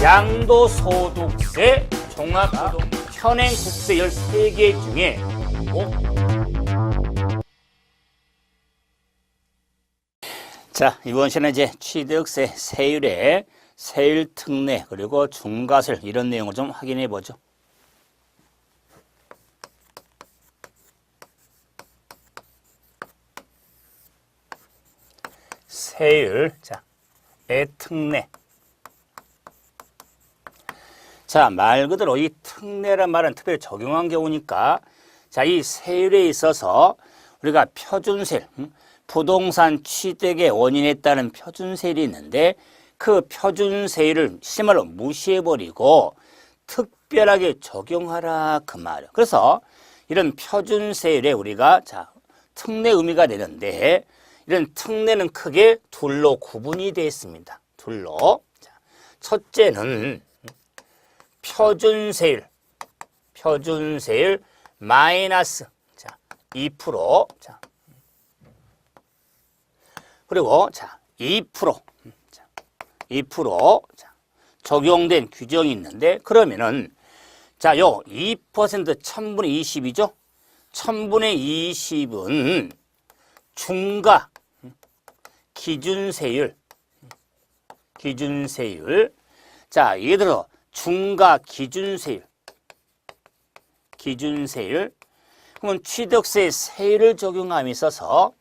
양도소득세, 종합소득, 현행국세 13개 중에 자, 이번 시간에 이제 취득세 세율의 세율 특례 그리고 중과세율 이런 내용을 좀 확인해 보죠. 세율, 자, 특례. 자, 말 그대로 이 특례란 말은 특별히 적용한 경우니까 자, 이 세율에 있어서 우리가 표준세율, 부동산 취득의 원인에 따른 표준세율이 있는데 그 표준세율을 실말로 무시해버리고 특별하게 적용하라 그 말이에요. 그래서 이런 표준세율에 우리가 자, 특례 의미가 되는데 이런 특례는 크게 둘로 구분이 되어 있습니다. 둘로. 자, 첫째는 표준세율 마이너스 자, 2%. 자. 그리고 자, 2%. 자, 2% 자, 적용된 규정이 있는데 그러면은 자, 요 2% 1000분의 20이죠. 1000분의 20은 중과 기준세율. 자, 예를 들어 중과 기준세율. 그러면 취득세 세율을 적용함에 있어서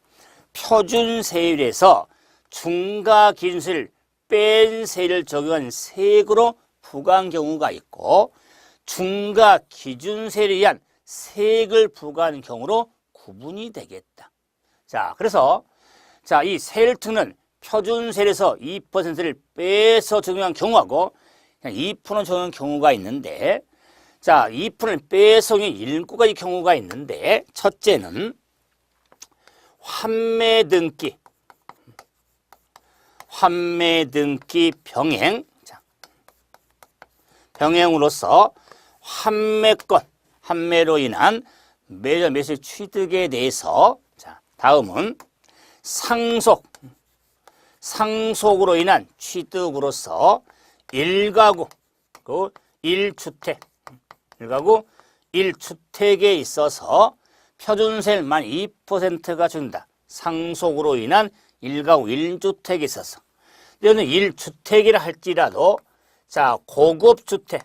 표준세율에서 중과 기준세율 뺀 세율을 적용한 세액으로 부과한 경우가 있고 중과 기준세율에 의한 세액을 부과하는 경우로 구분이 되겠다. 자, 그래서 자, 이 세율 특례는 표준세율에서 2%를 빼서 적용한 경우하고 그냥 2% 적용한 경우가 있는데 자, 2%를 빼서 7가지 경우가 있는데 첫째는 환매 등기 병행. 자, 병행으로서 환매로 인한 매수 취득에 대해서 자, 다음은 상속으로 인한 취득으로서 1가구 1주택에 있어서 표준세율만 2%가 준다. 상속으로 인한 1가구 1주택에 있어서. 이거는 1주택이라 할지라도 자, 고급주택은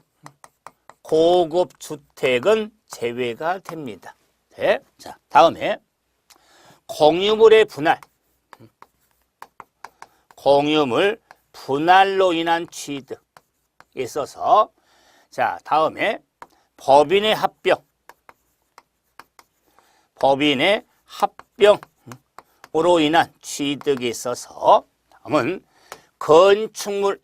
제외가 됩니다. 네. 자, 다음에 공유물의 분할로 인한 취득에 있어서 자, 다음에 법인의 합병으로 인한 취득에 있어서 다음은 건축물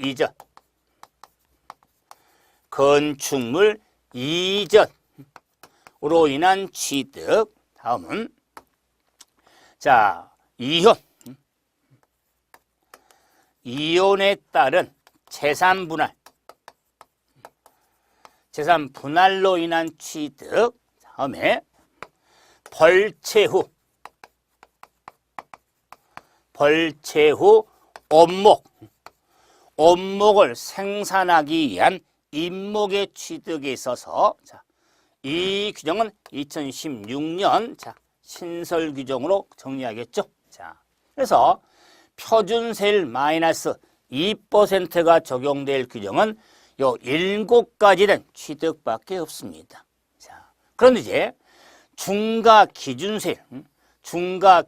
이전으로 인한 취득. 다음은 자, 이혼에 따른 재산 분할로 인한 취득. 다음에 벌채 후 원목을 생산하기 위한 임목의 취득에 있어서 자, 이 규정은 2016년 자, 신설 규정으로 정리하겠죠. 자, 그래서 표준세율 마이너스 2%가 적용될 규정은 요 7가지는 취득밖에 없습니다. 자, 그런데 이제 중과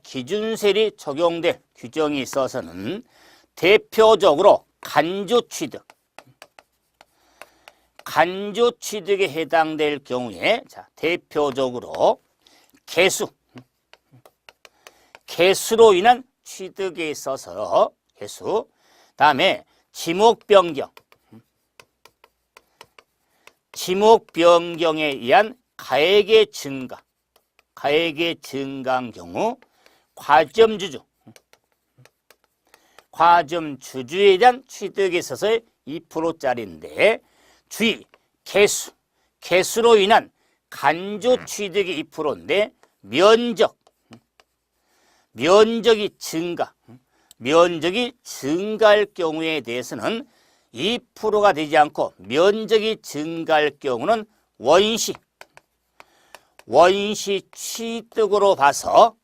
기준세율이 적용될 규정이 있어서는 대표적으로 간조취득에 해당될 경우에 자, 대표적으로 개수로 인한 취득에 있어서 다음에 지목 변경에 의한 가액의 증가한 경우 과점주주에 대한 취득에 있어서의 2%짜리인데 주의 개수로 인한 간조 취득이 2%인데 면적이 증가할 경우에 대해서는 2%가 되지 않고 면적이 증가할 경우는 원시 취득으로 봐서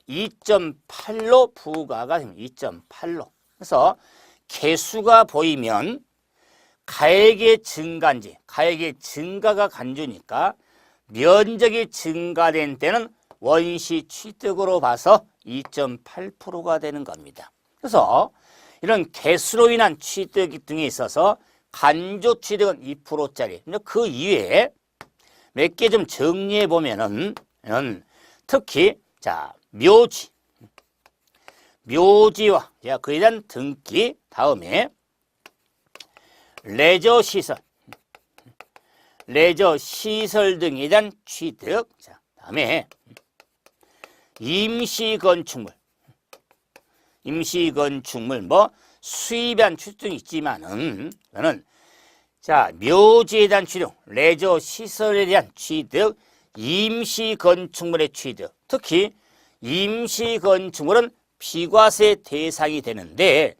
2.8로 부과가 됩니다. 2.8로. 그래서 개수가 보이면 가액의 증가인지 가액의 증가가 간주니까 면적이 증가된 때는 원시 취득으로 봐서 2.8%가 되는 겁니다. 그래서 이런 개수로 인한 취득 등에 있어서 간조 취득은 2%짜리. 그 이외에 몇 개 좀 정리해 보면은 특히 자 묘지와 그에 대한 등기, 다음에 레저 시설 등에 대한 취득, 자 다음에 임시건축물 뭐 수입한 취득이 있지만은 저는 자 묘지에 대한 취득, 레저 시설에 대한 취득, 임시건축물의 취득, 특히 임시건축물은 비과세 대상이 되는데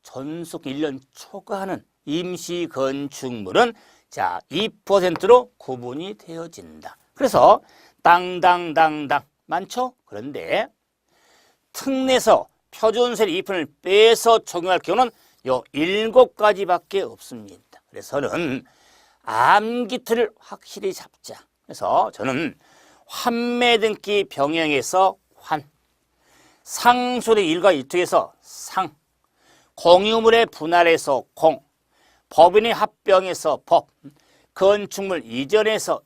전속 1년 초과하는 임시건축물은 자 2%로 구분이 되어진다. 그래서 땅당당당 많죠? 그런데 특례서 표준세율 2%를 빼서 적용할 경우는 요 7가지밖에 없습니다. 그래서는 암기틀을 확실히 잡자. 그래서 저는 환매 등기 병행에서 상술의 일과 일투에서 상, 공유물의 분할에서 공, 법인의 합병에서 법, 건축물 이전에서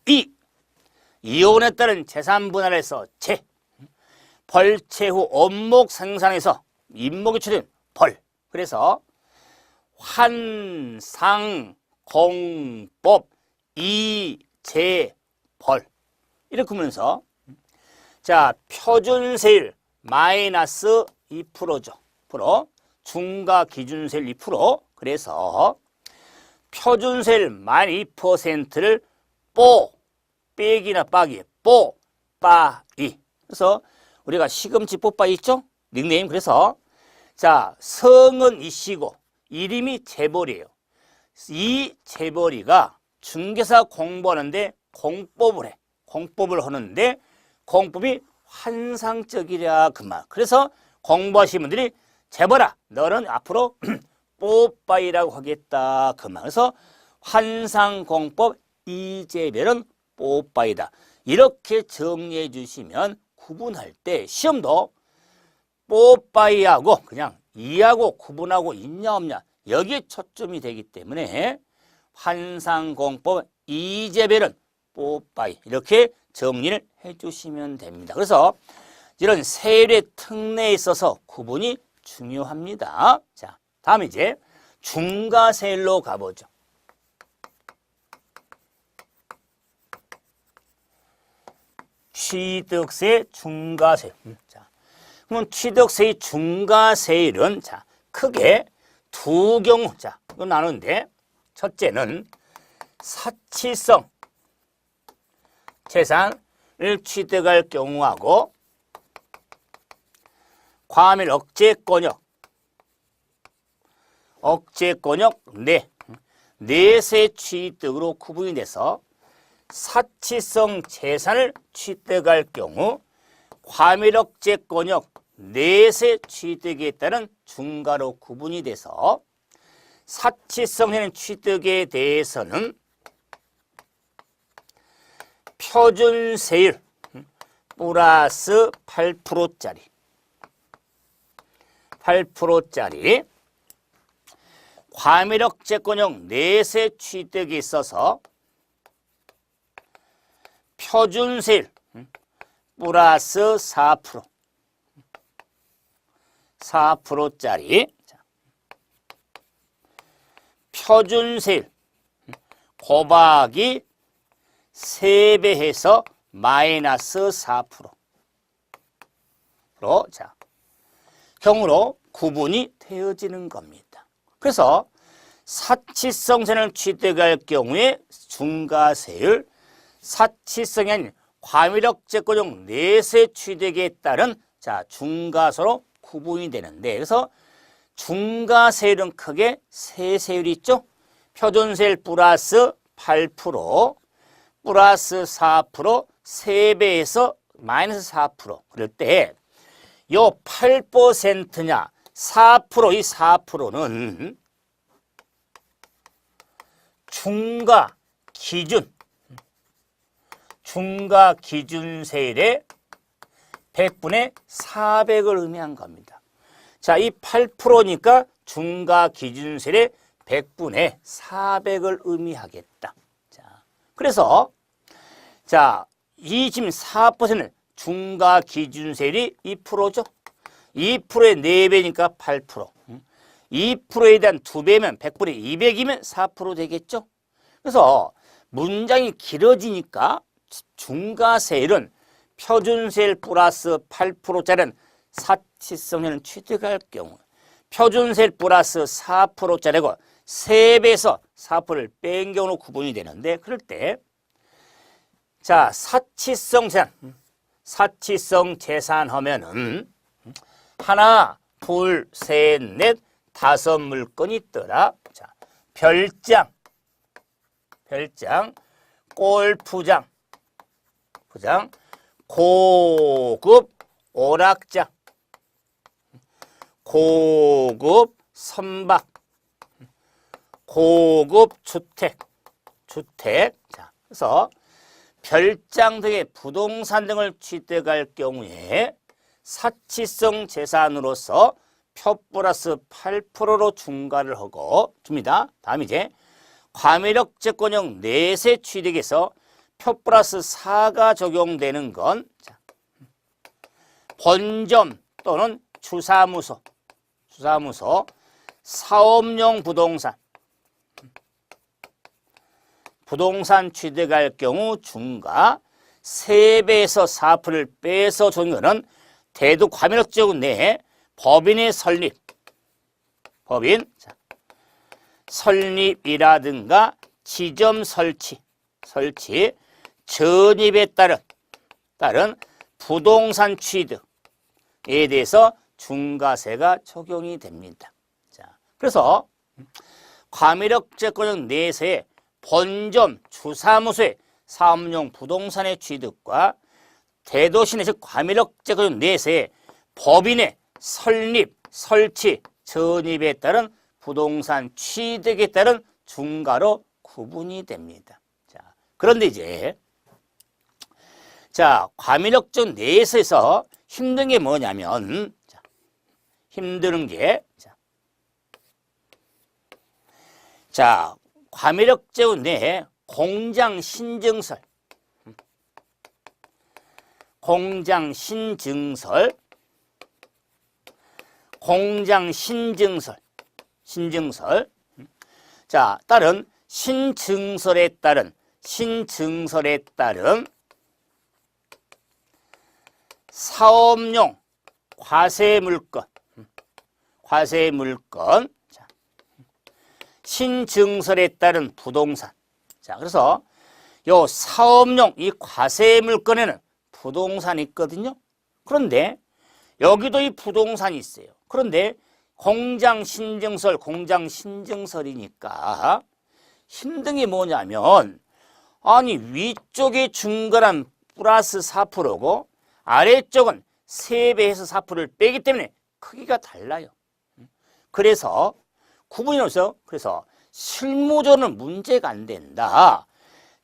이혼에 따른 재산 분할에서 재, 벌채 후 원목 생산에서 임목이 추진 벌. 그래서 환상, 공법, 이재, 벌. 이렇게 보면서 자 표준세율 마이너스 2%죠. 중과기준세율 2%. 그래서 표준세율 마이너스 2%를 빼기나 빠기, 빠이. 그래서 우리가 시금치 뽀빠이 있죠? 닉네임. 그래서 자 성은 이씨고 이름이 재벌이에요. 이 재벌이가 중개사 공부하는데 공법을 하는데 공법이 환상적이랴 그 말. 그래서 공부하시는 분들이 재벌아 너는 앞으로 뽀빠이라고 하겠다 그 말. 그래서 환상공법 이재별은 뽀빠이다. 이렇게 정리해 주시면 구분할 때 시험도 뽀빠이하고 그냥 이하고 구분하고 있냐 없냐 여기에 초점이 되기 때문에 환상공법 이재별은 뽀빠이 이렇게 정리를 해주시면 됩니다. 그래서 이런 세율의 특례에 있어서 구분이 중요합니다. 자, 다음 이제 중과세율로 가보죠. 취득세 중과세율. 자, 그러면 취득세의 중과세율은 자 크게 두 경우 자 이거 나누는데 첫째는 사치성 재산을 취득할 경우하고 과밀 억제권역 내세 취득으로 구분이 돼서 사치성 재산을 취득할 경우 과밀 억제권역 내세 취득에 따른 중과로 구분이 돼서 사치성 해는 취득에 대해서는 표준세율 플러스 8%짜리 과밀억제권역 내세 취득이 있어서 표준세율 플러스 4%짜리 표준세율 곱하기 3배 해서 마이너스 4%로 자 경우로 구분이 되어지는 겁니다. 그래서 사치성 재산을 취득할 경우에 중과세율, 사치성이 아닌 과밀억제권역 내세 취득에 따른 자 중과세로 구분이 되는데 그래서 중과세율은 크게 세 세율이 있죠. 표준세율 플러스 8%, 플러스 4%, 3배에서 마이너스 4%. 그럴 때 요 8%냐 4%, 이 4%는 중과 기준세율의 100분의 400을 의미한 겁니다. 자, 이 8%니까 중과 기준세율의 100분의 400을 의미하겠다. 자, 그래서 자, 이 지금 4%는 중과 기준세율이 2%죠. 2%의 4배니까 8%. 2%에 대한 2배면 100분의 200이면 4% 되겠죠. 그래서 문장이 길어지니까 중과세율은 표준세율 플러스 8%짜리는 사치성률을 취득할 경우, 표준세율 플러스 4%짜리고 3배에서 4%를 뺀 경우로 구분이 되는데, 그럴 때 자, 사치성 재산 하면은 하나, 둘, 셋, 넷, 5 물건이 있더라. 자, 별장, 골프장, 고급 오락장, 고급 선박, 고급 주택. 자, 그래서 별장 등의 부동산 등을 취득할 경우에 사치성 재산으로서 표 플러스 8%로 중과를 하고 줍니다. 다음 이제 과밀역 채권형 내세 취득에서 표 플러스 4가 적용되는 건 자, 본점 또는 주사무소, 사업용 부동산 취득할 경우 중과 3배에서 4%를 빼서 준 거는 대도 과밀역 채권 내에 법인의 설립이라든가 지점 설치, 전입에 따른 부동산 취득에 대해서 중과세가 적용이 됩니다. 자, 그래서 과밀역 채권형 내세에 본점, 주사무소의 사업용 부동산의 취득과 대도시 내에서 과밀역 채권형 내세에 법인의 설립, 설치, 전입에 따른 부동산 취득에 따른 중과로 구분이 됩니다. 자, 그런데 이제 자, 과밀역적 내에서 힘든 게 뭐냐면 힘드는 게 자, 과밀역적 내에 공장 신증설, 자, 따른 신증설에 따른 사업용 과세물건, 자, 신증설에 따른 부동산. 자, 그래서 요 사업용 이 과세물건에는 부동산이 있거든요. 그런데 여기도 이 부동산이 있어요. 그런데 공장 신증설이니까 힘든 게 뭐냐면 아니 위쪽에 중과란 플러스 4%고 아래쪽은 3배에서 4%를 빼기 때문에 크기가 달라요. 그래서 구분이로서 그래서 실무적으로는 문제가 안 된다.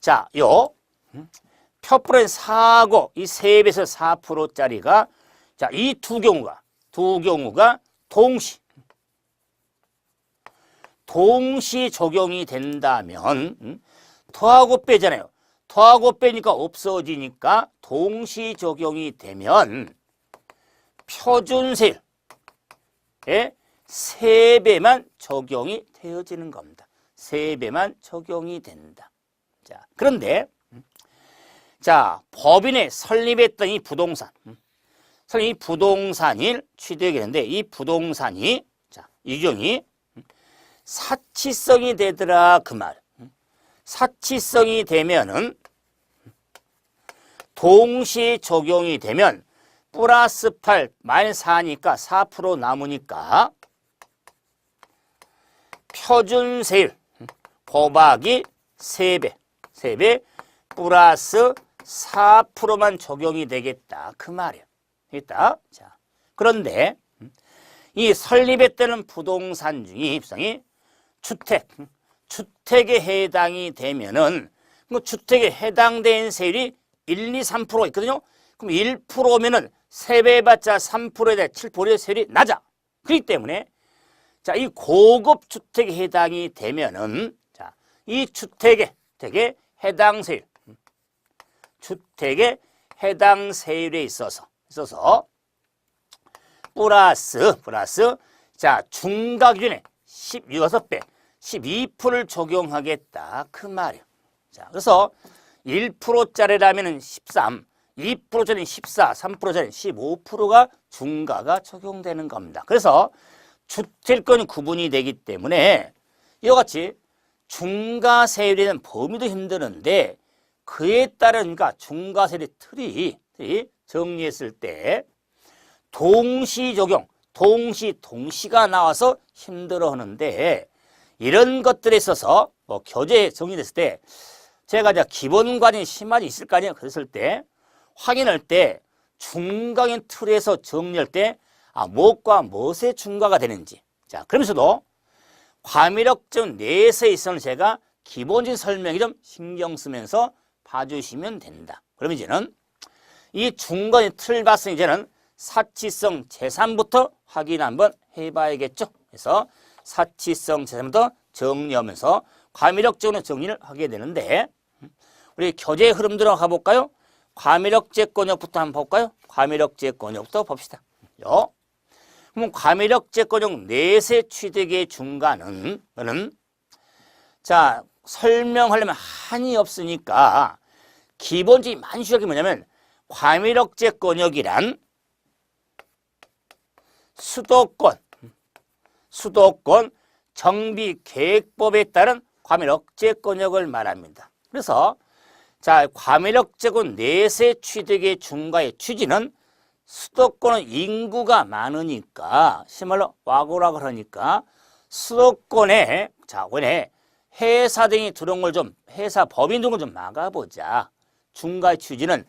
자, 요 표프로의 4고 이 3배에서 4%짜리가 자, 이 두 경우가 동시 적용이 된다면 더하고 빼잖아요. 더하고 빼니까 없어지니까 동시 적용이 되면 표준세율의 3배만 적용이 되어지는 겁니다. 3배만 적용이 된다. 자, 그런데 자, 법인에 설립했던 이 부동산, 이 부동산이 취득이 되는데 이 부동산이 자, 이경이 사치성이 되더라 그 말. 사치성이 되면은 동시에 적용이 되면 플러스 8 마이너스 4니까 4% 남으니까 표준세율 곱하기 3배 플러스 4%만 적용이 되겠다. 그 말이야. 되겠다. 자, 그런데 이 설립에 따른 부동산 중에 입성이 주택에 해당이 되면은 그 주택에 해당된 세율이 1, 2, 3%가 있거든요. 그럼 1%면은 3배 받자 3%에 대해 7%의 세율이 낮아. 그렇기 때문에 자, 이 고급 주택에 해당이 되면은 자, 이 주택에 해당 세율 주택에 해당 세율에 있어서 플러스 자, 중과 기준에 16배 12%를 적용하겠다. 그 말이야. 자, 그래서 1%짜리라면은 13, 2%짜리는 14, 3%짜리는 15%가 중과가 적용되는 겁니다. 그래서 주택권이 구분이 되기 때문에 이와 같이 중과세율에는 범위도 힘드는데 그에 따른 그러니까 중과세율의 틀이 정리했을 때 동시 적용, 동시가 나와서 힘들어 하는데 이런 것들에 있어서 뭐 교재에 정리됐을 때 제가 이제 기본관이 심하지 있을 거 아니에요. 그랬을 때 확인할 때 중과인 틀에서 정리할 때 무엇과 무엇의 중과가 되는지 자 그러면서도 과밀역점 내에서 있어서는 제가 기본적인 설명이 좀 신경 쓰면서 봐주시면 된다. 그러면 이제는 이 중과인 틀 봤으니 이제는 사치성 재산부터 확인 한번 해봐야겠죠. 그래서 사치성 재산부터 정리하면서 과밀역적으로 정리를 하게 되는데 우리 교재의 흐름대로 가볼까요? 과밀역제권역부터 한번 볼까요? 과밀역제권역부터 봅시다. 그럼 과밀역제권역 내세 취득의 중과는 자 설명하려면 한이 없으니까 기본적인 만수역이 뭐냐면 과밀역제권역이란 수도권 정비계획법에 따른 과밀억제권역을 말합니다. 그래서 자 과밀억제권 내세 취득의 중과의 취지는 수도권은 인구가 많으니까 심말로 와고라 그러니까 수도권에 자 원래 회사 등이 들어온 걸 좀 회사 법인 등을 좀 막아보자. 중과의 취지는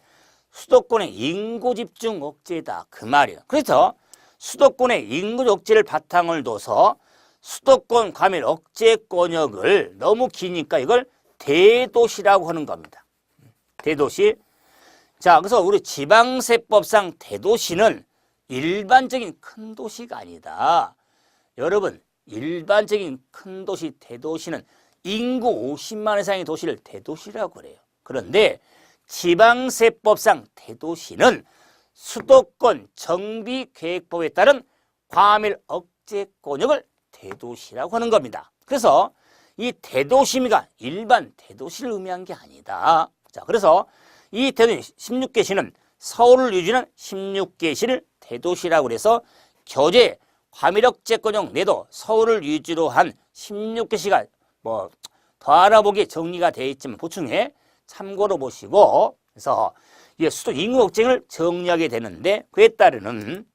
수도권의 인구 집중 억제다 그 말이에요. 그래서 수도권의 인구 억제를 바탕을 둬서 수도권 과밀 억제권역을 너무 기니까 이걸 대도시라고 하는 겁니다. 대도시. 자, 그래서 우리 지방세법상 대도시는 일반적인 큰 도시가 아니다. 여러분, 일반적인 큰 도시, 대도시는 인구 50만 이상의 도시를 대도시라고 그래요. 그런데 지방세법상 대도시는 수도권 정비계획법에 따른 과밀 억제권역을 대도시라고 하는 겁니다. 그래서 이 대도시미가 일반 대도시를 의미한 게 아니다. 자, 그래서 이 대도시 16개시는 서울을 유지하는 16개시를 대도시라고 해서 교재 과밀억제권역 내도 서울을 유지로 한 16개시가 뭐 더 알아보기에 정리가 되어 있지만 보충해 참고로 보시고 그래서 이게 수도 인구 억제를 정리하게 되는데 그에 따르는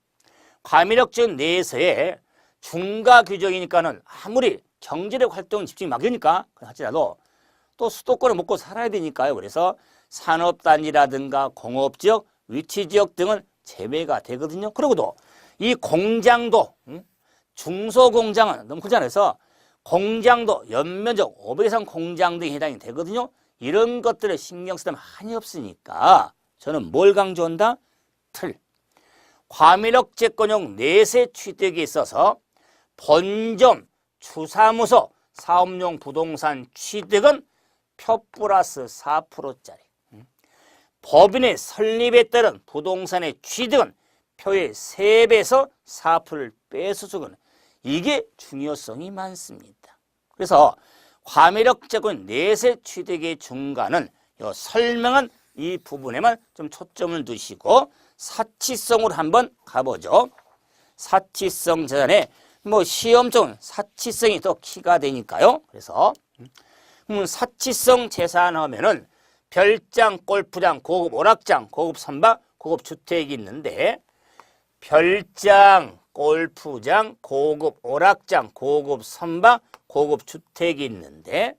과밀억제 내에서의 중과 규정이니까는 아무리 경제력 활동 집중이 막으니까 할지라도 또 수도권을 먹고 살아야 되니까요. 그래서 산업단지라든가 공업지역, 위치지역 등은 제외가 되거든요. 그리고도 이 공장도 중소공장은 너무 크지 않아서 공장도 연면적 500 이상 공장 등이 해당이 되거든요. 이런 것들을 신경 쓰면 한이 없으니까 저는 뭘 강조한다? 틀. 과밀억제권역 내세 취득에 있어서 본점, 추사무소, 사업용 부동산 취득은 표 플러스 4%짜리. 법인의 설립에 따른 부동산의 취득은 표의 3배에서 4%를 빼서 주거나 이게 중요성이 많습니다. 그래서 과밀억제권 내세 취득의 중과는 설명한 이 부분에만 좀 초점을 두시고 사치성으로 한번 가보죠. 사치성 재산에 뭐 시험적인 사치성이 더 키가 되니까요. 그래서 사치성 재산 하면은 별장, 골프장, 고급 오락장, 고급 선박, 고급 주택이 있는데 별장, 골프장, 고급 오락장, 고급 선박, 고급 주택이 있는데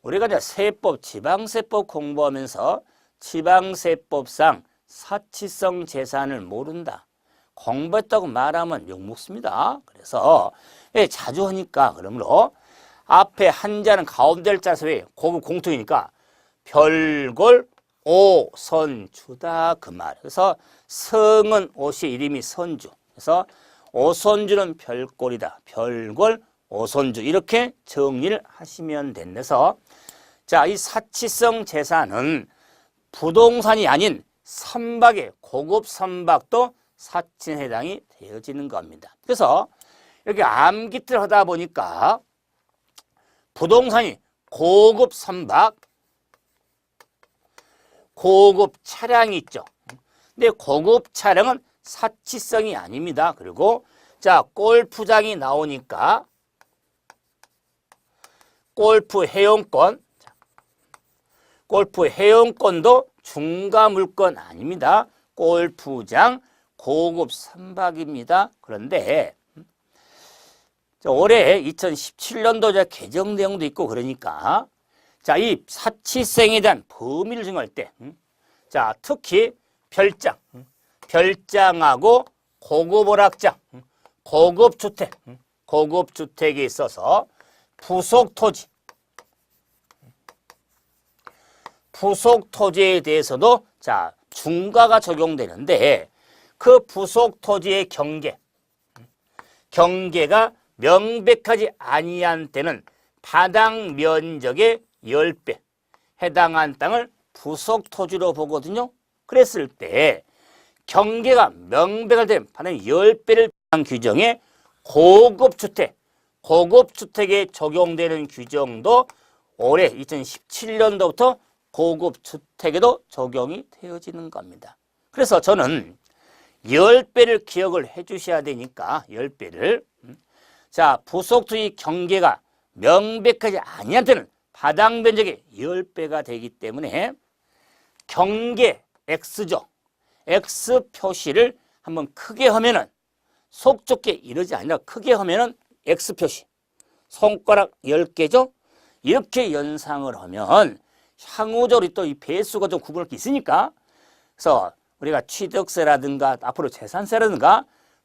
우리가 이제 세법, 지방세법 공부하면서 지방세법상 사치성 재산을 모른다. 공부했다고 말하면 욕먹습니다. 그래서 자주 하니까 그러므로 앞에 한자는 가운데를 짜서 왜 고급 공통이니까 별골 오선주다 그 말. 그래서 성은 옷이 이름이 선주. 그래서 오선주는 별골이다. 별골 오선주 이렇게 정리를 하시면 된대서 자, 이 사치성 재산은 부동산이 아닌 선박의 고급 선박도 사치에 해당이 되어지는 겁니다. 그래서 이렇게 암기를 하다 보니까 부동산이 고급 선박, 고급 차량이 있죠. 근데 고급 차량은 사치성이 아닙니다. 그리고 자, 골프장이 나오니까 골프 회원권, 골프 회원권도 중가 물건 아닙니다. 골프장 고급 선박입니다. 그런데 올해 2017년도 개정 내용도 있고 그러니까 자, 이 사치성에 대한 범위를 정할 때 자, 특히 별장, 별장하고 고급 오락장, 고급 주택, 고급 주택에 있어서 부속 토지, 부속 토지에 대해서도 자, 중과가 적용되는데 그 부속 토지의 경계가 명백하지 아니한 때는 바닥 면적의 10배 해당한 땅을 부속 토지로 보거든요. 그랬을 때 경계가 명백할 때 바닥 10배를 한 규정에 고급 주택에 적용되는 규정도 올해 2017년도부터 고급 주택에도 적용이 되어지는 겁니다. 그래서 저는 10배를 기억을 해 주셔야 되니까 10배를 자, 부속 토지 경계가 명백하지 아니한 때는 바닥 면적의 10배가 되기 때문에 경계 X죠. X 표시를 한번 크게 하면은 속 좁게 이러지 아니라 크게 하면은 X 표시. 손가락 10개죠. 이렇게 연상을 하면 향후적으로 또 이 배수가 좀 구분할 게 있으니까 그래서 우리가 취득세라든가 앞으로 재산세라든가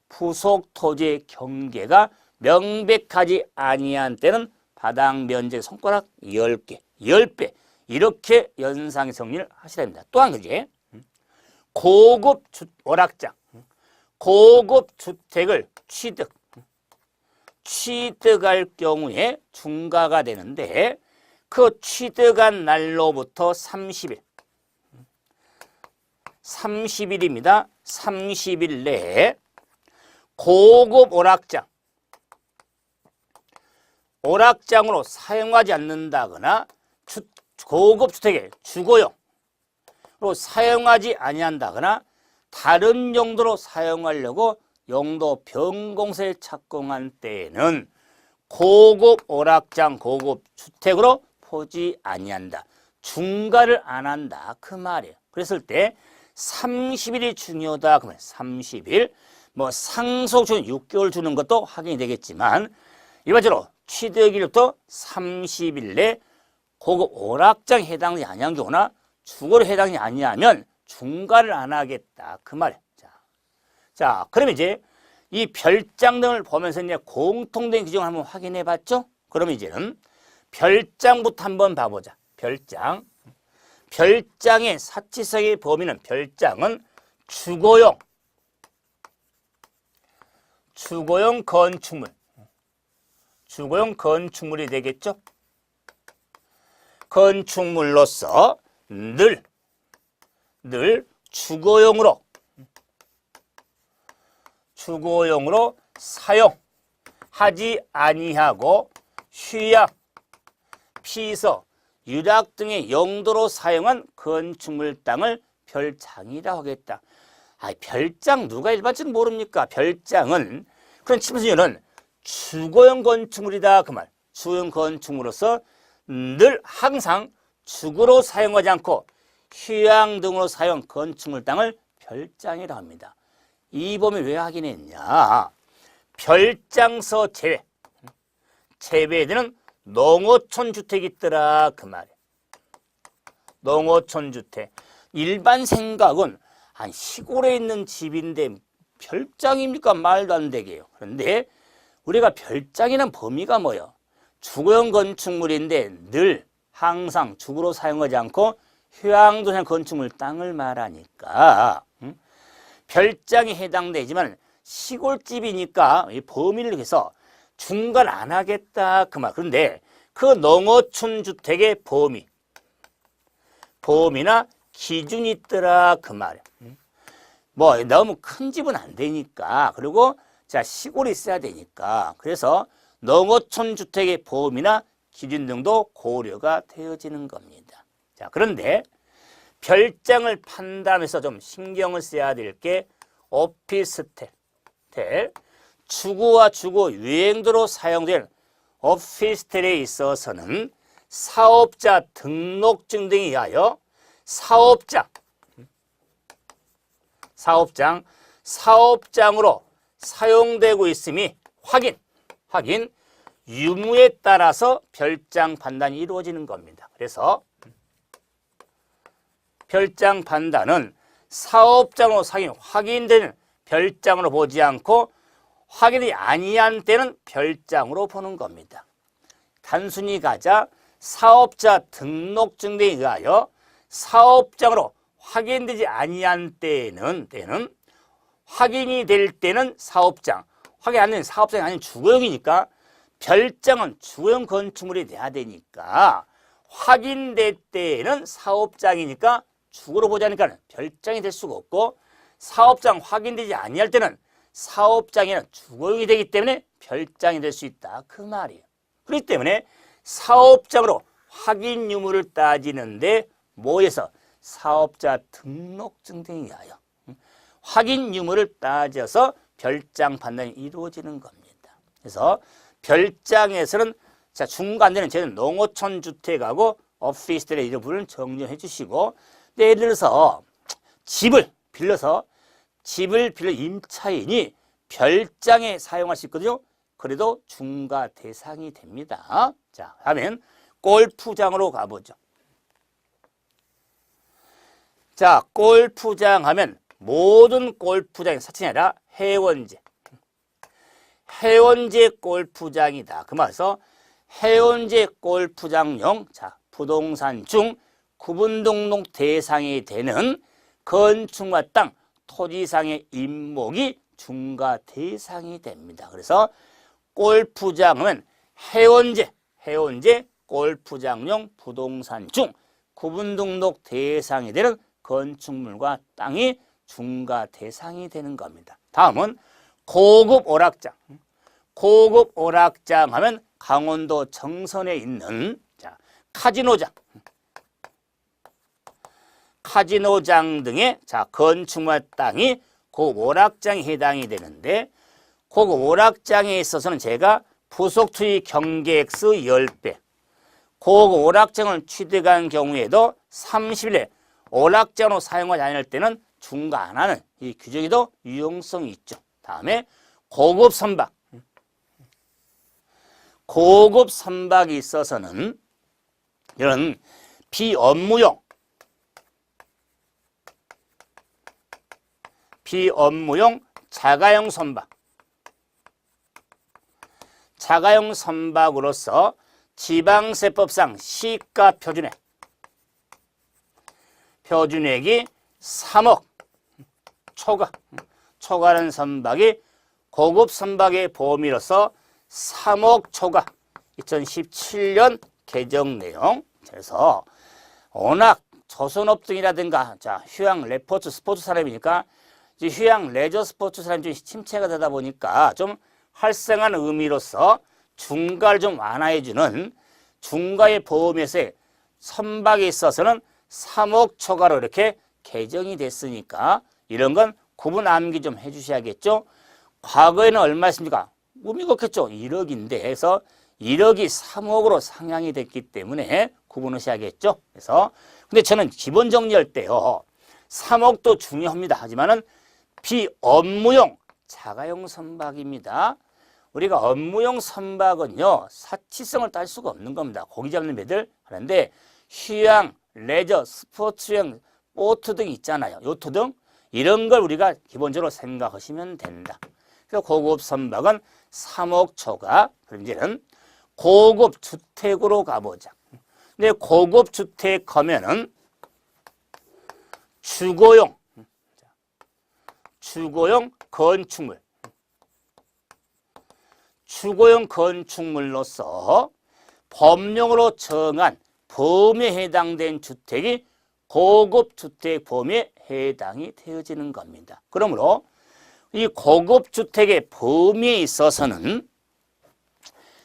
부속 토지의 경계가 명백하지 아니한 때는 바닥 면적 손가락 10개, 10배 이렇게 연상의 정리를 하셔야 됩니다. 또 한 가지 고급 오락장, 고급 주택을 취득할 경우에 중과가 되는데 그 취득한 날로부터 30일입니다. 30일 내에 고급 오락장으로 사용하지 않는다거나 고급 주택의 주거용으로 사용하지 아니한다거나 다른 용도로 사용하려고 용도 변공세 착공한 때에는 고급 오락장, 고급 주택으로 보지 아니한다. 중과를 안 한다. 그 말이에요. 그랬을 때 30일이 중요하다. 그러면 30일, 뭐 상속주는 6개월 주는 것도 확인이 되겠지만 일반적으로 취득일부터 30일 내 고급 오락장에 해당이 아니한 경우나 주거로 해당이 아니하면 중과를 안 하겠다. 그 말이에요. 자, 그러면 이제 이 별장 등을 보면서 이제 공통된 규정을 한번 확인해 봤죠? 그러면 이제는 별장부터 한번 봐보자. 별장의 사치성의 범위는 별장은 주거용 건축물이 되겠죠? 건축물로서 늘 주거용으로 사용하지 아니하고 휴양, 피서, 유락 등의 용도로 사용한 건축물 땅을 별장이라 하겠다. 별장 누가 일반적으로 모릅니까? 별장은 그런 치부수는 주거용 건축물이다 그 말. 주거용 건축물로서 늘 항상 주거로 사용하지 않고 휴양 등으로 사용 건축물 땅을 별장이라 합니다. 이 범위 왜 확인했냐? 별장서 제외, 재배되는 농어촌 주택이 있더라 그 말이에요. 농어촌 주택. 일반 생각은 한 시골에 있는 집인데 별장입니까? 말도 안 되게요. 그런데 우리가 별장이라는 범위가 뭐예요? 주거용 건축물인데 늘 항상 주거로 사용하지 않고 휴양도상 건축물 땅을 말하니까 별장에 해당되지만 시골집이니까 이 범위를 해서 중간 안 하겠다 그 말. 그런데 그 농어촌 주택의 범위나 기준이 있더라 그 말이야. 뭐 너무 큰 집은 안 되니까, 그리고 자 시골에 있어야 되니까, 그래서 농어촌 주택의 범위나 기준 등도 고려가 되어지는 겁니다. 자, 그런데 별장을 판단해서 좀 신경을 써야 될 게 오피스텔, 주거와 주거 유행도로 사용될 오피스텔에 있어서는 사업자 등록증 등에 의하여 사업장으로 사용되고 있음이 확인 유무에 따라서 별장 판단이 이루어지는 겁니다. 그래서 별장 판단은 사업장으로 확인되는 별장으로 보지 않고 확인이 아니한 때는 별장으로 보는 겁니다. 단순히 가자 사업자 등록증 등에 의하여 사업장으로 확인되지 아니한 때는 확인이 될 때는 사업장, 확인 안 되는 사업장이 아닌 주거용이니까 별장은 주거용 건축물이 돼야 되니까 확인될 때는 사업장이니까 주거로 보자니까 별장이 될 수가 없고, 사업장 확인되지 아니할 때는 사업장이나 주거용이 되기 때문에 별장이 될 수 있다 그 말이에요. 그렇기 때문에 사업장으로 확인 유무를 따지는데 뭐에서 사업자 등록증 등에 의하여 확인 유무를 따져서 별장 판단이 이루어지는 겁니다. 그래서 별장에서는 자 중간되는 제는 농어촌 주택하고 오피스텔의 일부를 정리해 주시고, 예를 들어서 집을 빌려 임차인이 별장에 사용할 수 있거든요. 그래도 중과 대상이 됩니다. 자, 하면 골프장으로 가보죠. 자, 골프장 하면 모든 골프장이 사칭이 아니라 해원제 골프장이다. 그 말에서 해원제 골프장용 자 부동산 중 구분 등록 대상이 되는 건축물 땅 토지상의 임목이 중과 대상이 됩니다. 그래서 골프장은 해원제 골프장용 부동산 중 구분 등록 대상이 되는 건축물과 땅이 중과 대상이 되는 겁니다. 다음은 고급 오락장. 고급 오락장 하면 강원도 정선에 있는 자, 카지노장 등의 자, 건축물 땅이 고급 오락장에 해당이 되는데, 고급 오락장에 있어서는 제가 부속 투입 경계액수 10배, 고급 오락장을 취득한 경우에도 30일에 오락장으로 사용하지 않을 때는 중과 안 하는 이 규정에도 유용성이 있죠. 다음에 고급 선박이 있어서는 이런 비업무용 자가용 선박으로서 지방세법상 시가 표준액이 3억 초과하는 선박이 고급 선박의 범위로서 3억 초과 2017년 개정 내용. 그래서 워낙 조선업 등이라든가 자 휴양 레포츠 스포츠 사람이니까 이제 휴양 레저 스포츠 사람이 좀 침체가 되다 보니까 좀 활성한 의미로서 중가를 좀 완화해주는 중가의 보험에서의 선박에 있어서는 3억 초과로 이렇게 개정이 됐으니까 이런 건 구분 암기 좀 해주셔야겠죠. 과거에는 얼마였습니까? 의미가 없겠죠. 1억인데 해서 1억이 3억으로 상향이 됐기 때문에 구분하셔야겠죠. 그래서 근데 저는 기본 정리할 때요 3억도 중요합니다. 하지만은 비업무용 자가용 선박입니다. 우리가 업무용 선박은요, 사치성을 딸 수가 없는 겁니다. 고기 잡는 배들 하는데, 휴양, 레저, 스포츠여행, 보트 등 있잖아요. 요트 등 이런 걸 우리가 기본적으로 생각하시면 된다. 그래서 고급 선박은 3억 초과. 그럼 이제는 고급 주택으로 가보자. 근데 고급 주택 가면은 주거용 건축물, 주거용 건축물로서 법령으로 정한 범위에 해당된 주택이 고급 주택 범위에 해당이 되어지는 겁니다. 그러므로 이 고급 주택의 범위에 있어서는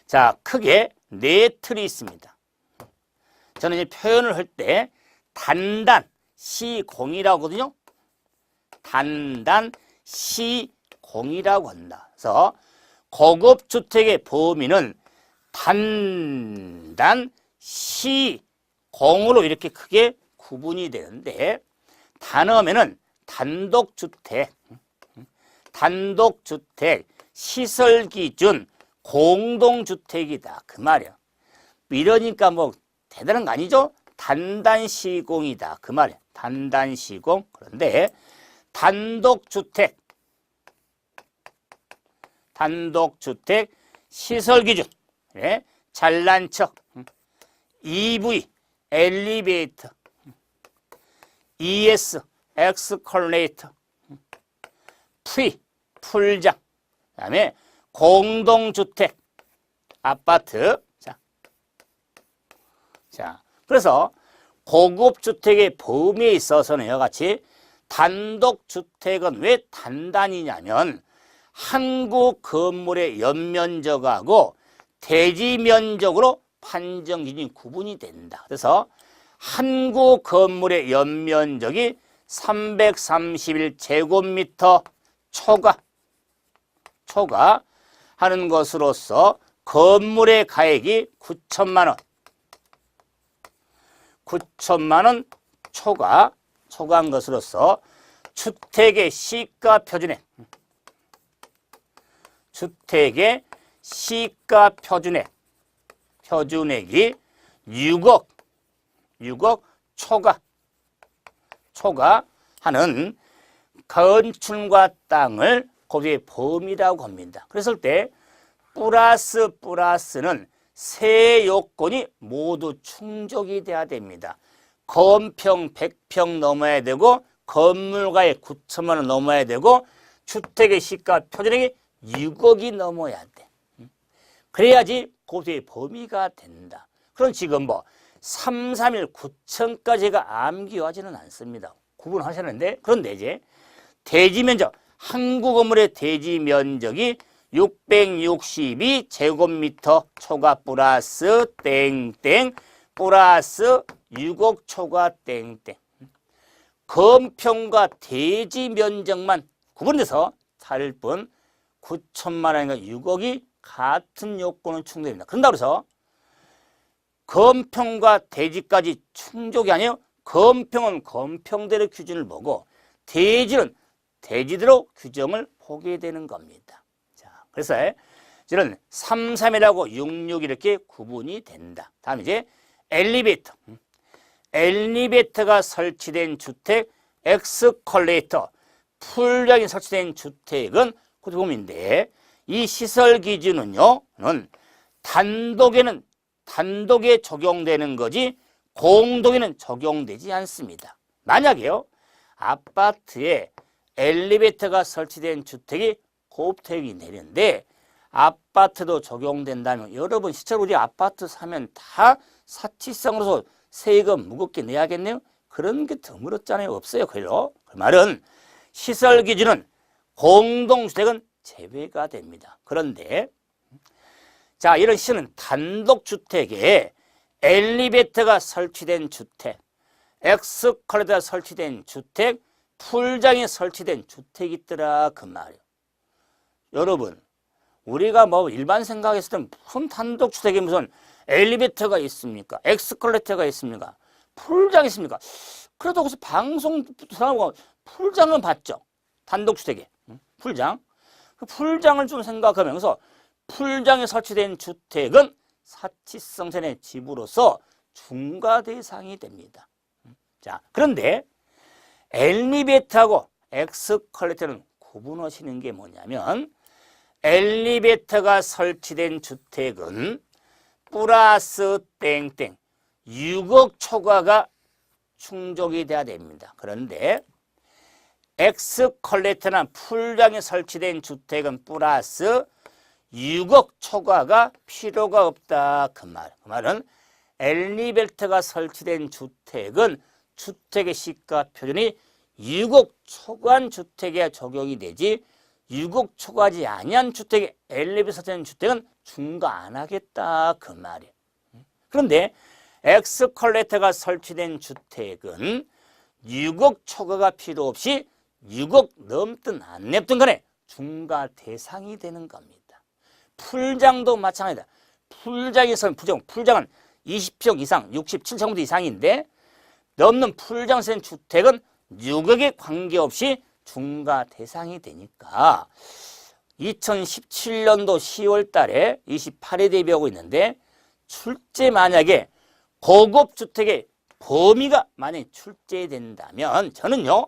자, 크게 네 틀이 있습니다. 저는 이 표현을 할 때 단단 시공이라고 하거든요. 단단 시공이라고 한다. 그래서 고급 주택의 범위는 단단 시공으로 이렇게 크게 구분이 되는데, 단어면은 단독주택, 시설기준, 공동주택이다. 그 말이야. 이러니까 뭐 대단한 거 아니죠? 단단시공이다. 그 말이야. 단단시공. 그런데 단독주택 시설기준, 예? 잘난 척, EV, 엘리베이터, ES, 엑스컬레이터, 풀장, 그 다음에 공동주택, 아파트. 자, 그래서 고급주택의 범위에 있어서는 이와 같이 단독주택은 왜 단단이냐면 한국 건물의 연면적하고 대지 면적으로 판정 기준이 구분이 된다. 그래서 한국 건물의 연면적이 331제곱미터 초과 하는 것으로서 건물의 가액이 9천만 원 초과한 것으로서 주택의 시가 표준액이 6억 초과하는 건축과 땅을 거기에 범위라고 합니다. 그랬을 때 플러스는 세 요건이 모두 충족이 돼야 됩니다. 건평 100평 넘어야 되고, 건물가액 9천만 원 넘어야 되고, 주택의 시가 표준액이 6억이 넘어야 돼. 그래야지 고소의 범위가 된다. 그럼 지금 뭐 3, 3일 9천까지가 암기하지는 않습니다. 구분하셨는데, 그런데 이제 대지 면적, 한국 건물의 대지 면적이 662제곱미터 초과 플러스 땡땡 플러스 6억 초과 땡땡. 건평과 대지 면적만 구분해서 다를 뿐 9천만 원인가 6억이 같은 요건은 충족됩니다. 그런다고 해서 건평과 대지까지 충족이 아니에요. 건평은 건평대로 규정을 보고 대지는 대지대로 규정을 보게 되는 겁니다. 자, 그래서 이런 3, 3이라고 6, 6 이렇게 구분이 된다. 다음 이제 엘리베이터. 엘리베이터가 설치된 주택, 엑스컬레이터, 풀장이 설치된 주택은 구분인데, 이 시설 기준은요, 단독에 적용되는 거지 공동에는 적용되지 않습니다. 만약에요, 아파트에 엘리베이터가 설치된 주택이 고급택이 되는데 아파트도 적용된다면, 여러분 실제로 우리 아파트 사면 다 사치성으로서 세금 무겁게 내야겠네요. 그런 게 드물었잖아요. 없어요. 그래요. 그 말은 시설 기준은 공동주택은 제외가 됩니다. 그런데 자, 이런 시는 단독주택에 엘리베이터가 설치된 주택, 엑스컬레이터가 설치된 주택, 풀장이 설치된 주택이 있더라 그 말이에요. 여러분, 우리가 뭐 일반 생각했을 때 무슨 단독주택에 무슨 엘리베이터가 있습니까? 엑스컬레이터가 있습니까? 풀장이 있습니까? 그래도 거기서 방송 들어가고 풀장은 봤죠. 단독주택에 풀장. 그 풀장을 좀 생각하면서 풀장에 설치된 주택은 사치성세의 집으로서 중과 대상이 됩니다. 자, 그런데 엘리베이터하고 엑스컬레이터는 구분하시는 게 뭐냐면 엘리베이터가 설치된 주택은 플러스 땡땡 6억 초과가 충족이 돼야 됩니다. 그런데 엑스컬레이터나 풀장에 설치된 주택은 플러스 6억 초과가 필요가 없다. 그 말은 엘리베이터가 설치된 주택은 주택의 시가 표준이 6억 초과한 주택에 적용이 되지 6억 초과하지 아니한 주택에 엘리베이터 설치된 주택은 중과 안 하겠다. 그 말이에요. 그런데 엑스컬레이터가 설치된 주택은 6억 초과가 필요 없이 6억 넘든 안 냅든 간에 중과 대상이 되는 겁니다. 풀장도 마찬가지다. 풀장에서는 풀장은 20평 이상, 67평대 이상인데 넘는 풀장 센 주택은 6억에 관계없이 중과 대상이 되니까 2017년도 10월 달에 28회 대비하고 있는데 출제 만약에 고급 주택의 범위가 만약에 출제된다면 저는요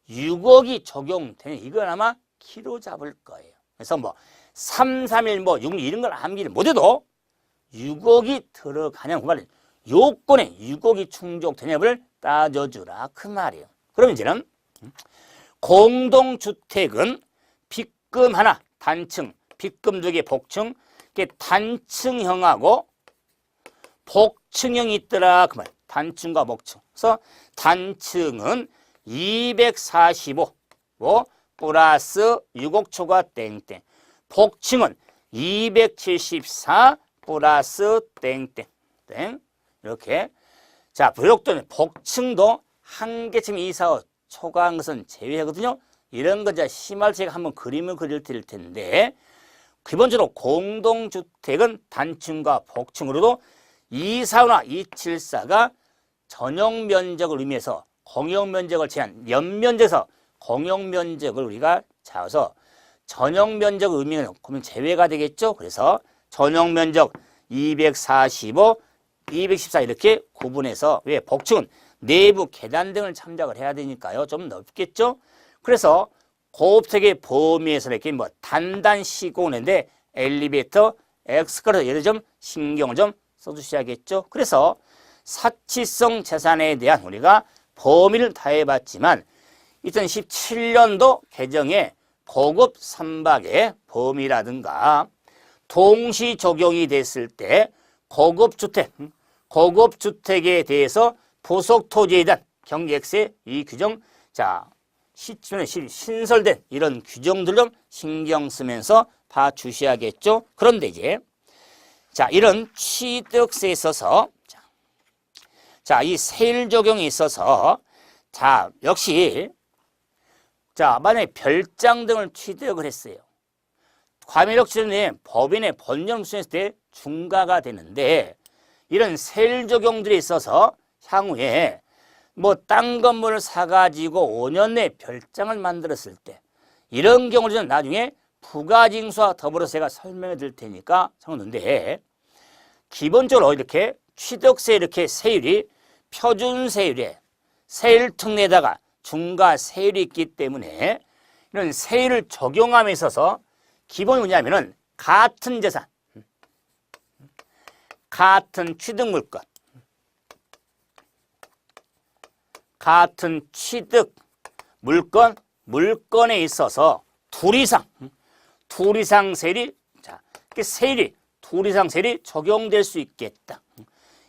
6억이 적용되는 이건 아마 키로 잡을 거예요. 그래서 뭐 3, 3일 뭐 6일 이런 걸 암기를 못해도 6억이 들어가냐고 말이에요. 요건에 6억이 충족되냐를 따져주라 그 말이에요. 그럼 이제는 공동주택은 빗금 하나 단층, 빗금 두 개 복층, 단층형하고 복층형이 있더라 그 말. 단층과 복층. 그래서 단층은 245 플러스 6억 초과 땡땡. 복층은 274 플러스 땡땡. 땡. 이렇게. 자, 부록도는 복층도 한 개층 이상 초과한 것은 제외하거든요. 이런 거 심할 제가 한번 그림을 그릴 텐데 기본적으로 공동주택은 단층과 복층으로도 245나 274가 전용 면적을 의미해서 공용 면적을 제한 연면적에서 공용 면적을 우리가 잡아서 전용 면적을 의미하는 그러면 제외가 되겠죠. 그래서 전용 면적 245, 214 이렇게 구분해서 왜 복층은 내부 계단 등을 참작을 해야 되니까요. 좀 넓겠죠. 그래서 고급택의 범위에서 이렇게 뭐 단단 시공인데 엘리베이터, 엑스컬레이터 예를 좀 신경을 좀 써주셔야겠죠. 그래서 사치성 재산에 대한 우리가 범위를 다해봤지만 2017년도 개정에 고급 선박의 범위라든가 동시 적용이 됐을 때 고급주택에 대해서 부속토지에 대한 경계세 이 규정 시점에 신설된 이런 규정들 좀 신경 쓰면서 봐주셔야겠죠. 그런데 이제 이런 취득세에 있어서 이 세율 적용에 있어서 역시 만약에 별장 등을 취득을 했어요. 과밀력 취득에 법인의 번영 수행했을 때 중과가 되는데 이런 세율 적용들에 있어서 향후에 뭐 땅 건물을 사가지고 5년 내에 별장을 만들었을 때 이런 경우는 나중에 부가징수와 더불어서 제가 설명해 드릴 테니까 상관없는데 기본적으로 이렇게 취득세 이렇게 세율이 표준세율에 세율 특례에다가 중과 세율이 있기 때문에 이런 세율을 적용함에 있어서 기본이 뭐냐면은 같은 재산, 같은 취득 물건, 같은 취득 물건에 있어서 둘 이상 세율이 세율이 둘 이상 세율이 적용될 수 있겠다.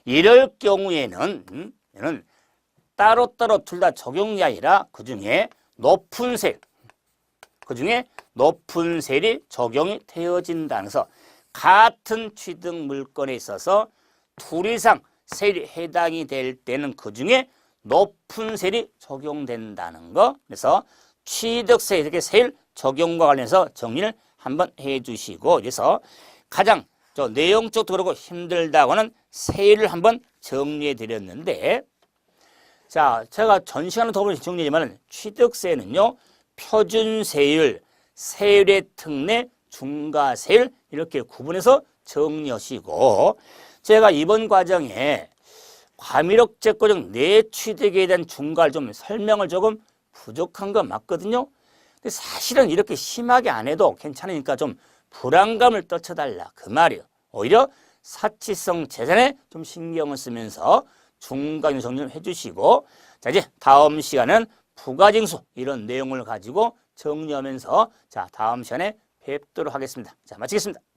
이럴 경우에는 따로따로 둘 다 적용이 아니라 그중에 높은 세율이 적용이 되어진다는 것서 같은 취득 물건에 있어서 둘 이상 세율이 해당이 될 때는 그중에 높은 세율이 적용된다는 거. 그래서 취득세 이렇게 세율 적용과 관련해서 정리를 한번 해 주시고 가장 내용적도 그렇고 힘들다고 하는 세율을 한번 정리해 드렸는데 제가 전 시간에 더 정리하지만 취득세는요 표준세율, 세율의 특례, 중과세율 이렇게 구분해서 정리하시고 제가 이번 과정에 과밀억제고정 내취득에 대한 중과를 좀 설명을 조금 부족한 건 맞거든요. 근데 사실은 이렇게 심하게 안 해도 괜찮으니까 좀 불안감을 떨쳐달라 그 말이에요. 오히려 사치성 재산에 좀 신경을 쓰면서 중과금 정리를 해주시고 자 이제 다음 시간은 부가징수 이런 내용을 가지고 정리하면서 자 다음 시간에 뵙도록 하겠습니다. 자 마치겠습니다.